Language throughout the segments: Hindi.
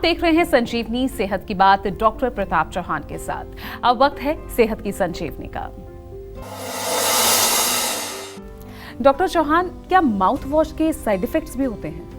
देख रहे हैं संजीवनी सेहत की बात डॉक्टर प्रताप चौहान के साथ। अब वक्त है सेहत की संजीवनी का। डॉक्टर चौहान, क्या माउथ वॉश के साइड इफेक्ट्स भी होते हैं?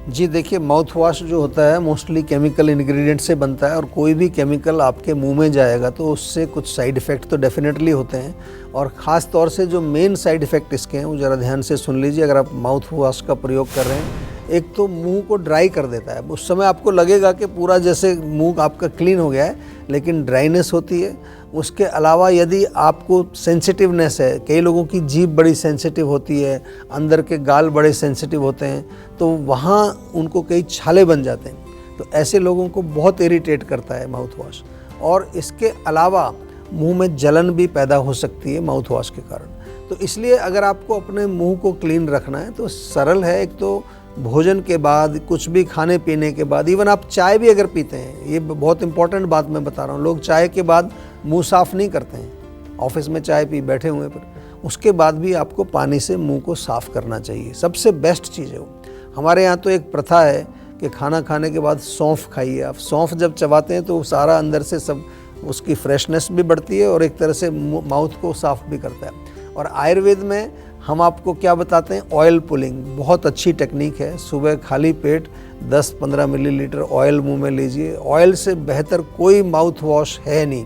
जी देखिए, माउथ वॉश जो होता है मोस्टली केमिकल इंग्रेडिएंट से बनता है और कोई भी केमिकल आपके मुंह में जाएगा तो उससे कुछ साइड इफ़ेक्ट तो डेफिनेटली होते हैं। और ख़ास तौर से जो मेन साइड इफ़ेक्ट इसके हैं वो ज़रा ध्यान से सुन लीजिए। अगर आप माउथ वॉश का प्रयोग कर रहे हैं, एक तो मुंह को ड्राई कर देता है। उस समय आपको लगेगा कि पूरा जैसे मुंह आपका क्लीन हो गया है, लेकिन ड्राइनेस होती है। उसके अलावा यदि आपको सेंसिटिवनेस है, कई लोगों की जीभ बड़ी सेंसिटिव होती है, अंदर के गाल बड़े सेंसिटिव होते हैं, तो वहाँ उनको कई छाले बन जाते हैं। तो ऐसे लोगों को बहुत इरिटेट करता है माउथ वॉश। और इसके अलावा मुंह में जलन भी पैदा हो सकती है माउथ वॉश के कारण। तो इसलिए अगर आपको अपने मुंह को क्लीन रखना है तो सरल है। एक तो भोजन के बाद, कुछ भी खाने पीने के बाद, इवन आप चाय भी अगर पीते हैं, ये बहुत इंपॉर्टेंट बात मैं बता रहा हूँ, लोग चाय के बाद मुंह साफ़ नहीं करते हैं। ऑफिस में चाय पी बैठे हुए पर उसके बाद भी आपको पानी से मुंह को साफ़ करना चाहिए। सबसे बेस्ट चीज़ है वो। हमारे यहाँ तो एक प्रथा है कि खाना खाने के बाद सौंफ खाइए। आप सौंफ जब चबाते हैं तो सारा अंदर से सब उसकी फ्रेशनेस भी बढ़ती है और एक तरह से माउथ को साफ़ भी करता है। और आयुर्वेद में हम आपको क्या बताते हैं, ऑयल पुलिंग बहुत अच्छी टेक्निक है। सुबह खाली पेट 10-15 मिलीलीटर ऑयल मुंह में लीजिए। ऑयल से बेहतर कोई माउथ वॉश है नहीं।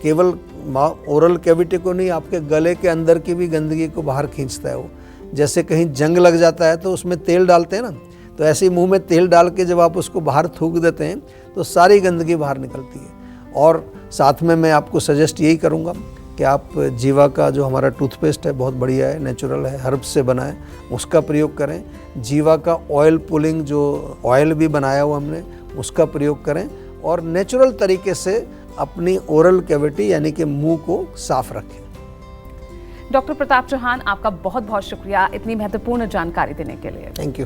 केवल ओरल कैविटी को नहीं, आपके गले के अंदर की भी गंदगी को बाहर खींचता है वो। जैसे कहीं जंग लग जाता है तो उसमें तेल डालते हैं ना, तो ऐसे ही मुंह में तेल डाल के जब आप उसको बाहर थूक देते हैं तो सारी गंदगी बाहर निकलती है। और साथ में मैं आपको सजेस्ट यही करूँगा कि आप जीवा का जो हमारा टूथपेस्ट है बहुत बढ़िया है, नेचुरल है, हर्ब से बना है, उसका प्रयोग करें। जीवा का ऑयल पुलिंग जो ऑयल भी बनाया हुआ हमने, उसका प्रयोग करें और नेचुरल तरीके से अपनी ओरल कैविटी यानी कि मुंह को साफ रखें। डॉक्टर प्रताप चौहान, आपका बहुत बहुत शुक्रिया इतनी महत्वपूर्ण जानकारी देने के लिए। Thank you.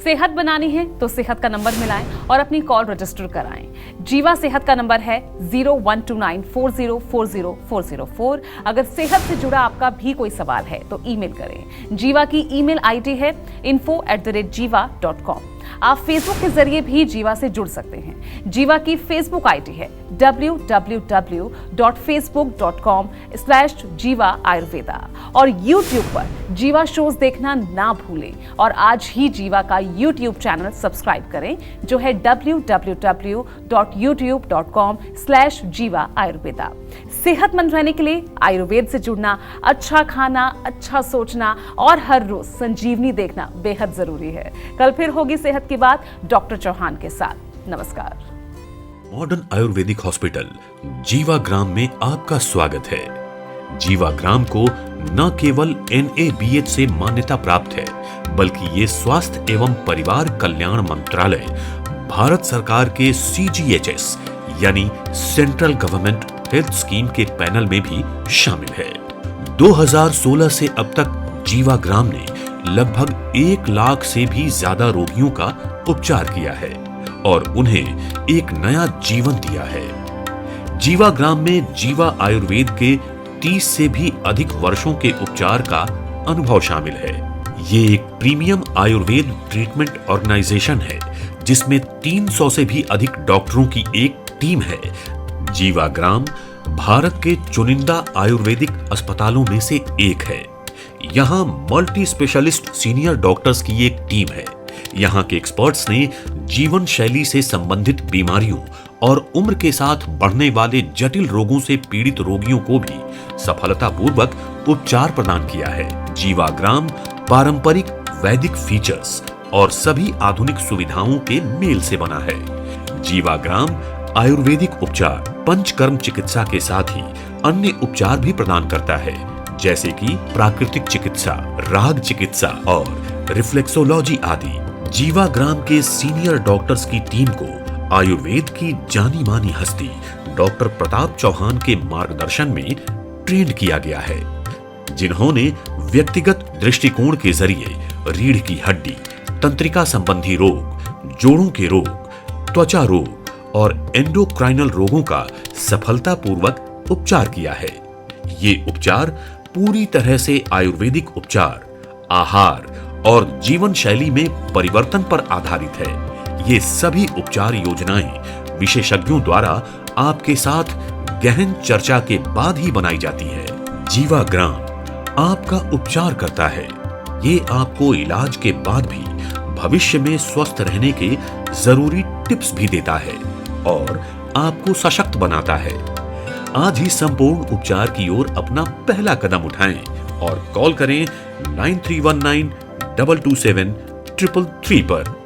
सेहत बनानी है तो सेहत का नंबर मिलाएं और अपनी कॉल रजिस्टर कराएं। जीवा सेहत का नंबर है 012940400404। अगर सेहत से जुड़ा आपका भी कोई सवाल है तो ईमेल करें। जीवा की ईमेल आईडी है info@jiva.com। आप फेसबुक के जरिए भी जीवा से जुड़ सकते हैं। जीवा की फेसबुक आईडी है www.facebook.com/jiva ayurveda। और YouTube पर जीवा शोज देखना ना भूलें और आज ही जीवा का YouTube चैनल सब्सक्राइब करें जो है www.youtube.com/jiva ayurveda। सेहतमंद रहने के लिए आयुर्वेद से जुड़ना, अच्छा खाना, अच्छा सोचना और हर रोज संजीवनी देखना बेहद जरूरी है। कल फिर होगी सेहत की बात डॉक्टर चौहान के साथ। नमस्कार। मॉडर्न आयुर्वेदिक हॉस्पिटल जीवा ग्राम में आपका स्वागत है। जीवा ग्राम को न केवल NABH से मान्यता प्राप्त है, बल्कि ये स्वास्थ्य एवं परिवार कल्याण मंत्रालय, भारत सरकार के CGHS यानी सेंट्रल गवर्नमेंट हेल्थ स्कीम के पैनल में भी शामिल है। 2016 से अब तक जीवा ग्राम ने लगभग 1 लाख से भी ज्यादा रोगियों का उपचार किया है और उन्हें एक नया जीवन दिया है। जीवा ग्राम में जीवा आयुर्वेद के 30 से भी अधिक वर्षों के उपचार का अनुभव शामिल है। ये एक प्रीमियम आयुर्वेद ट्रीटमेंट ऑर्गेनाइजेशन है जिसमें 300 से भी अधिक डॉक्टरों की एक टीम है। जीवा ग्राम भारत के चुनिंदा आयुर्वेदिक अस्पतालों में से एक है। यहाँ मल्टी स्पेशलिस्ट सीनियर डॉक्टर्स की एक टीम है। यहाँ के एक्सपर्ट्स ने जीवन शैली से संबंधित बीमारियों और उम्र के साथ बढ़ने वाले जटिल रोगों से पीड़ित रोगियों को भी सफलतापूर्वक उपचार प्रदान किया है। जीवा ग्राम पारंपरिक वैदिक फीचर्स और सभी आधुनिक सुविधाओं के मेल से बना है। जीवा ग्राम आयुर्वेदिक उपचार, पंचकर्म चिकित्सा के साथ ही अन्य उपचार भी प्रदान करता है, जैसे कि प्राकृतिक चिकित्सा, राग चिकित्सा और रिफ्लेक्सोलॉजी आदि। जीवा ग्राम के सीनियर डॉक्टर्स की टीम को आयुर्वेद की जानी मानी हस्ती डॉक्टर प्रताप चौहान के मार्गदर्शन में ट्रेन किया गया है, जिन्होंने व्यक्तिगत दृष्टिकोण के जरिए रीढ़ की हड्डी, तंत्रिका संबंधी रोग, जोड़ों के रोग, त्वचा रोग और एंडोक्राइनल रोगों का सफलतापूर्वक उपचार किया है। ये उपचार पूरी तरह से आयुर्वेदिक उपचार, आहार और जीवन शैली में परिवर्तन पर आधारित है। ये सभी उपचार योजनाएं विशेषज्ञों द्वारा आपके साथ गहन चर्चा के बाद ही बनाई जाती है। जीवाग्राम आपका उपचार करता है। ये आपको इलाज के बाद भी भविष्य में स्वस्थ रहने के जरूरी टिप्स भी देता है और आपको सशक्त बनाता है। आज ही संपूर्ण उपचार की ओर अपना पहला कदम उठाएं और कॉल करें 9319 227 333 पर।